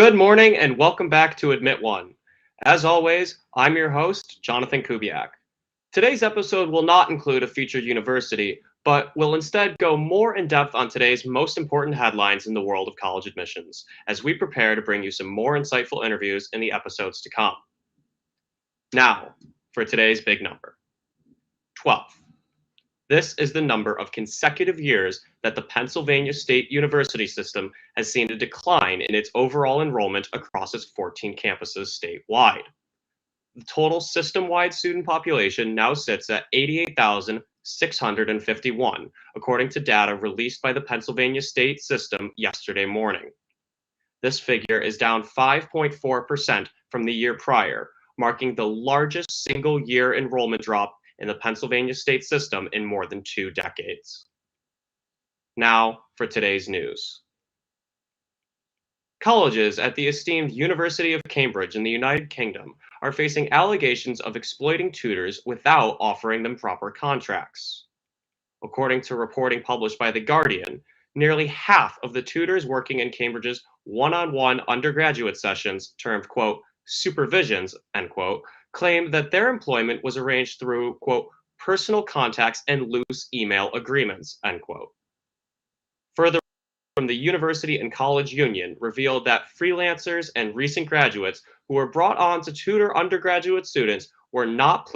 Good morning and welcome back to Admit One. As always, I'm your host, Jonathan Kubiak. Today's episode will not include a featured university, but will instead go more in depth on today's most important headlines in the world of college admissions, as we prepare to bring you some more insightful interviews in the episodes to come. Now, for today's big number 12. This is the number of consecutive years that the Pennsylvania State University system has seen a decline in its overall enrollment across its 14 campuses statewide. The total system-wide student population now sits at 88,651, according to data released by the Pennsylvania State system yesterday morning. This figure is down 5.4% from the year prior, marking the largest single-year enrollment drop in the Pennsylvania state system in more than 2 decades. Now for today's news. Colleges at the esteemed University of Cambridge in the United Kingdom are facing allegations of exploiting tutors without offering them proper contracts. According to reporting published by The Guardian, nearly half of the tutors working in Cambridge's one-on-one undergraduate sessions, termed, quote, supervisions, end quote, claim that their employment was arranged through, quote, personal contacts and loose email agreements, end quote. Further, from the University and College Union revealed that freelancers and recent graduates who were brought on to tutor undergraduate students were not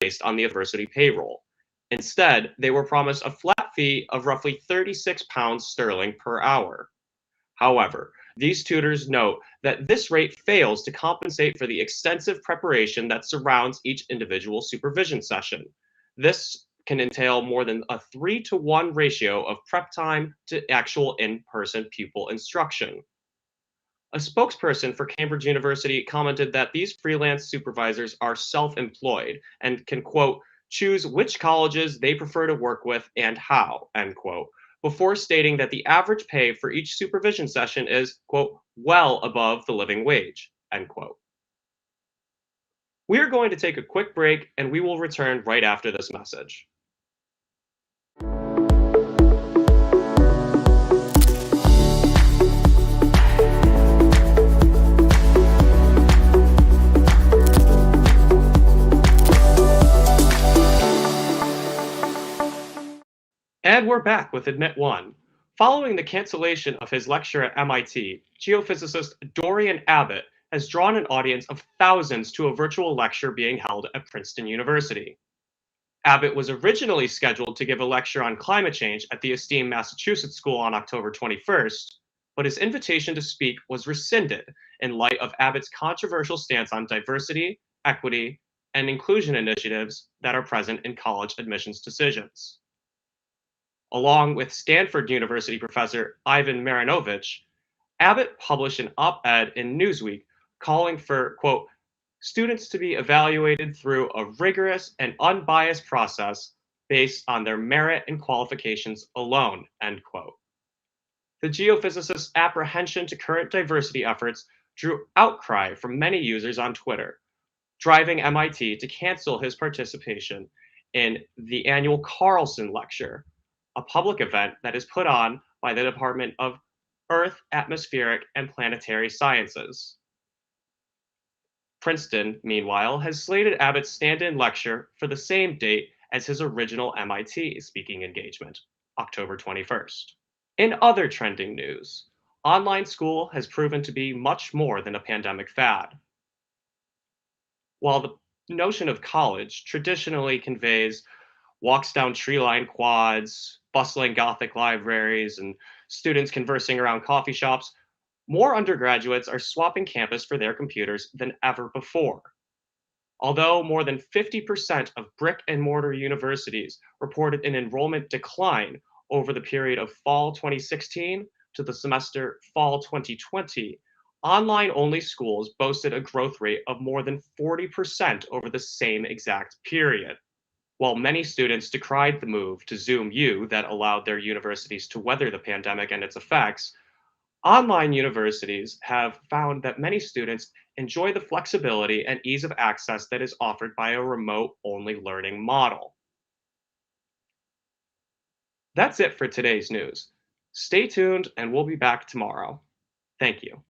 placed on the university payroll. Instead, they were promised a flat fee of roughly £36 per hour. However, these tutors note that this rate fails to compensate for the extensive preparation that surrounds each individual supervision session. This can entail more than a 3-to-1 ratio of prep time to actual in-person pupil instruction. A spokesperson for Cambridge University commented that these freelance supervisors are self-employed and can, quote, choose which colleges they prefer to work with and how, end quote, before stating that the average pay for each supervision session is, quote, well above the living wage, end quote. We are going to take a quick break and we will return right after this message. And we're back with Admit One. Following the cancellation of his lecture at MIT, geophysicist Dorian Abbott has drawn an audience of thousands to a virtual lecture being held at Princeton University. Abbott was originally scheduled to give a lecture on climate change at the esteemed Massachusetts School on October 21st, but his invitation to speak was rescinded in light of Abbott's controversial stance on diversity, equity, and inclusion initiatives that are present in college admissions decisions. Along with Stanford University professor Ivan Marinovich, Abbott published an op-ed in Newsweek calling for, quote, students to be evaluated through a rigorous and unbiased process based on their merit and qualifications alone, end quote. The geophysicist's apprehension to current diversity efforts drew outcry from many users on Twitter, driving MIT to cancel his participation in the annual Carlson Lecture, a public event that is put on by the Department of Earth, Atmospheric, and Planetary Sciences. Princeton, meanwhile, has slated Abbott's stand-in lecture for the same date as his original MIT speaking engagement, October 21st. In other trending news, online school has proven to be much more than a pandemic fad. While the notion of college traditionally conveys walks down tree-lined quads, bustling Gothic libraries, and students conversing around coffee shops, more undergraduates are swapping campus for their computers than ever before. Although more than 50% of brick and mortar universities reported an enrollment decline over the period of fall 2016 to the semester fall 2020, online-only schools boasted a growth rate of more than 40% over the same exact period. While many students decried the move to Zoom U that allowed their universities to weather the pandemic and its effects, online universities have found that many students enjoy the flexibility and ease of access that is offered by a remote-only learning model. That's it for today's news. Stay tuned and we'll be back tomorrow. Thank you.